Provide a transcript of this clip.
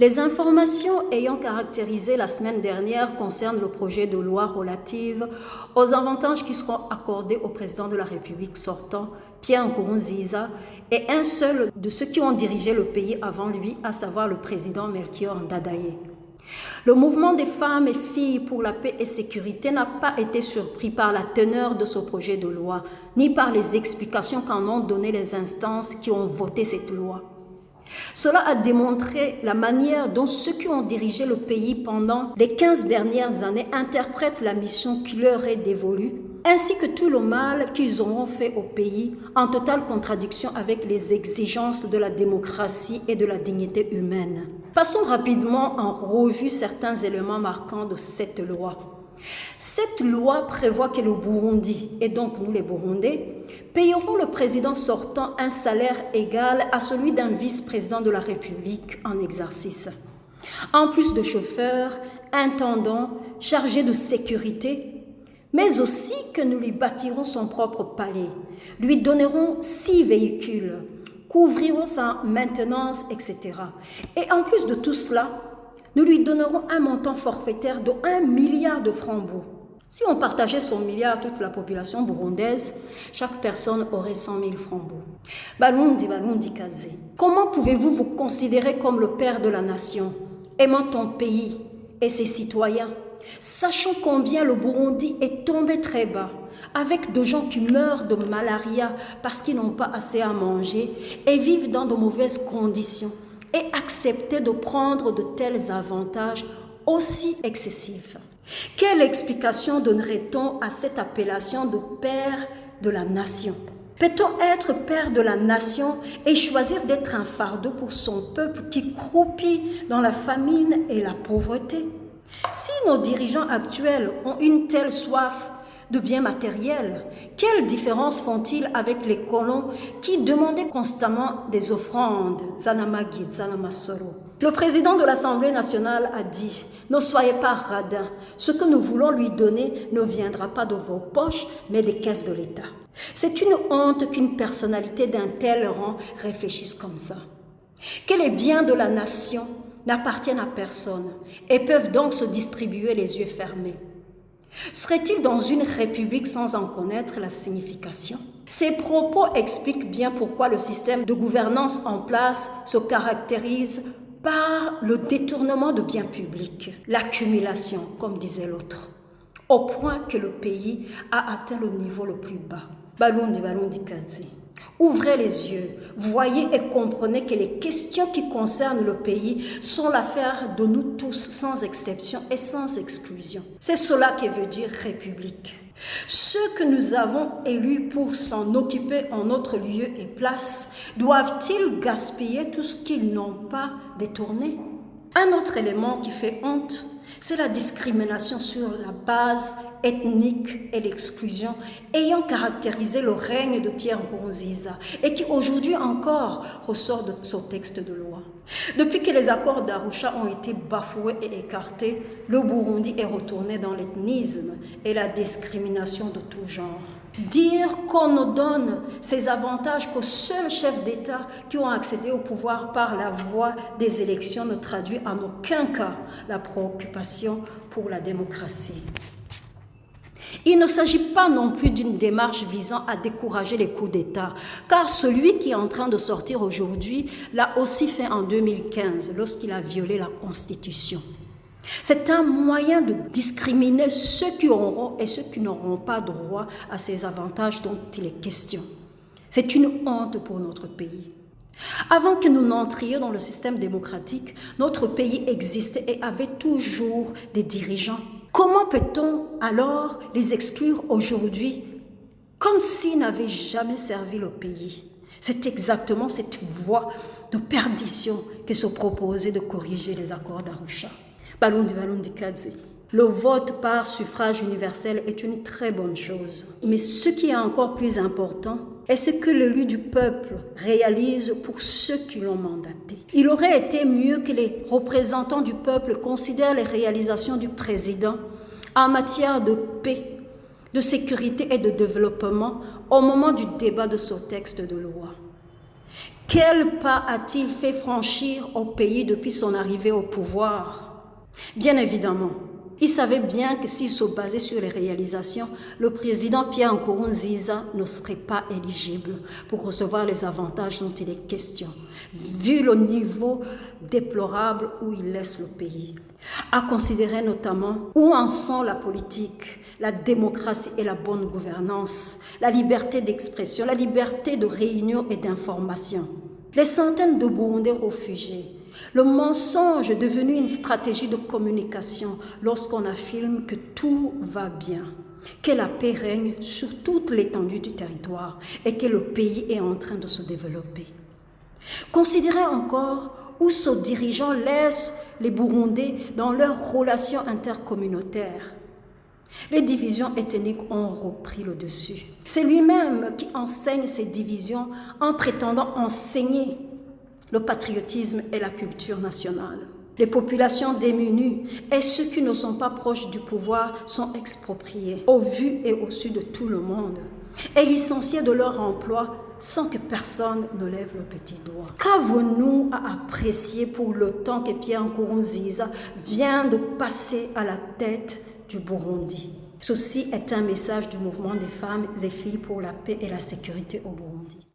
Les informations ayant caractérisé la semaine dernière concernent le projet de loi relative aux avantages qui seront accordés au président de la République sortant, Pierre Nkurunziza, et un seul de ceux qui ont dirigé le pays avant lui, à savoir le président Melchior Ndadaye. Le mouvement des femmes et filles pour la paix et sécurité n'a pas été surpris par la teneur de ce projet de loi, ni par les explications qu'en ont données les instances qui ont voté cette loi. Cela a démontré la manière dont ceux qui ont dirigé le pays pendant les 15 dernières années interprètent la mission qui leur est dévolue, ainsi que tout le mal qu'ils auront fait au pays, en totale contradiction avec les exigences de la démocratie et de la dignité humaine. Passons rapidement en revue certains éléments marquants de cette loi. Cette loi prévoit que le Burundi, et donc nous les Burundais, payeront le président sortant un salaire égal à celui d'un vice-président de la République en exercice. En plus de chauffeurs, intendants, chargés de sécurité, mais aussi que nous lui bâtirons son propre palais, lui donnerons 6 véhicules, couvrirons sa maintenance, etc. Et en plus de tout cela, nous lui donnerons un montant forfaitaire de 1 milliard de francs BOU. Si on partageait son milliard à toute la population burundaise, chaque personne aurait 100 000 francs BOU. Balundi Kazé, comment pouvez-vous vous considérer comme le père de la nation, aimant ton pays et ses citoyens, sachant combien le Burundi est tombé très bas, avec de gens qui meurent de malaria parce qu'ils n'ont pas assez à manger et vivent dans de mauvaises conditions, et accepter de prendre de tels avantages aussi excessifs? Quelle explication donnerait-on à cette appellation de père de la nation? Peut-on être père de la nation et choisir d'être un fardeau pour son peuple qui croupit dans la famine et la pauvreté? Si nos dirigeants actuels ont une telle soif de biens matériels, quelle différence font-ils avec les colons qui demandaient constamment des offrandes? Zanamagi, Zanamasoro. Le président de l'Assemblée nationale a dit « Ne soyez pas radins, ce que nous voulons lui donner ne viendra pas de vos poches, mais des caisses de l'État. » C'est une honte qu'une personnalité d'un tel rang réfléchisse comme ça. Que les biens de la nation n'appartiennent à personne et peuvent donc se distribuer les yeux fermés. Serait-il dans une république sans en connaître la signification? Ces propos expliquent bien pourquoi le système de gouvernance en place se caractérise par le détournement de biens publics, l'accumulation, comme disait l'autre, au point que le pays a atteint le niveau le plus bas. Balundi Kazé. Ouvrez les yeux, voyez et comprenez que les questions qui concernent le pays sont l'affaire de nous tous, sans exception et sans exclusion. C'est cela que veut dire République. Ceux que nous avons élus pour s'en occuper en notre lieu et place, doivent-ils gaspiller tout ce qu'ils n'ont pas détourné? Un autre élément qui fait honte, c'est la discrimination sur la base ethnique et l'exclusion ayant caractérisé le règne de Pierre Nkurunziza et qui aujourd'hui encore ressort de ce texte de loi. Depuis que les accords d'Arusha ont été bafoués et écartés, le Burundi est retourné dans l'ethnisme et la discrimination de tout genre. Dire qu'on ne donne ces avantages qu'aux seuls chefs d'État qui ont accédé au pouvoir par la voie des élections ne traduit en aucun cas la préoccupation pour la démocratie. Il ne s'agit pas non plus d'une démarche visant à décourager les coups d'État, car celui qui est en train de sortir aujourd'hui l'a aussi fait en 2015 lorsqu'il a violé la Constitution. C'est un moyen de discriminer ceux qui auront et ceux qui n'auront pas droit à ces avantages dont il est question. C'est une honte pour notre pays. Avant que nous n'entrions dans le système démocratique, notre pays existait et avait toujours des dirigeants. Comment peut-on alors les exclure aujourd'hui, comme s'ils n'avaient jamais servi le pays? C'est exactement cette voie de perdition que se proposait de corriger les accords d'Arusha. Balundi Kazé. Le vote par suffrage universel est une très bonne chose. Mais ce qui est encore plus important est ce que l'élu du peuple réalise pour ceux qui l'ont mandaté. Il aurait été mieux que les représentants du peuple considèrent les réalisations du président en matière de paix, de sécurité et de développement au moment du débat de ce texte de loi. Quel pas a-t-il fait franchir au pays depuis son arrivée au pouvoir? Bien évidemment, il savait bien que s'il se basait sur les réalisations, le président Pierre Nkurunziza ne serait pas éligible pour recevoir les avantages dont il est question, vu le niveau déplorable où il laisse le pays. À considérer notamment où en sont la politique, la démocratie et la bonne gouvernance, la liberté d'expression, la liberté de réunion et d'information. Les centaines de Burundais réfugiés, le mensonge est devenu une stratégie de communication lorsqu'on affirme que tout va bien, que la paix règne sur toute l'étendue du territoire et que le pays est en train de se développer. Considérez encore où ce dirigeant laisse les Burundais dans leurs relations intercommunautaires. Les divisions ethniques ont repris le dessus. C'est lui-même qui enseigne ces divisions en prétendant enseigner le patriotisme et la culture nationale. Les populations démunies et ceux qui ne sont pas proches du pouvoir sont expropriés au vu et au su de tout le monde et licenciés de leur emploi sans que personne ne lève le petit doigt. Qu'avons-nous à apprécier pour le temps que Pierre Nkurunziza vient de passer à la tête du Burundi? Ceci est un message du mouvement des femmes et filles pour la paix et la sécurité au Burundi.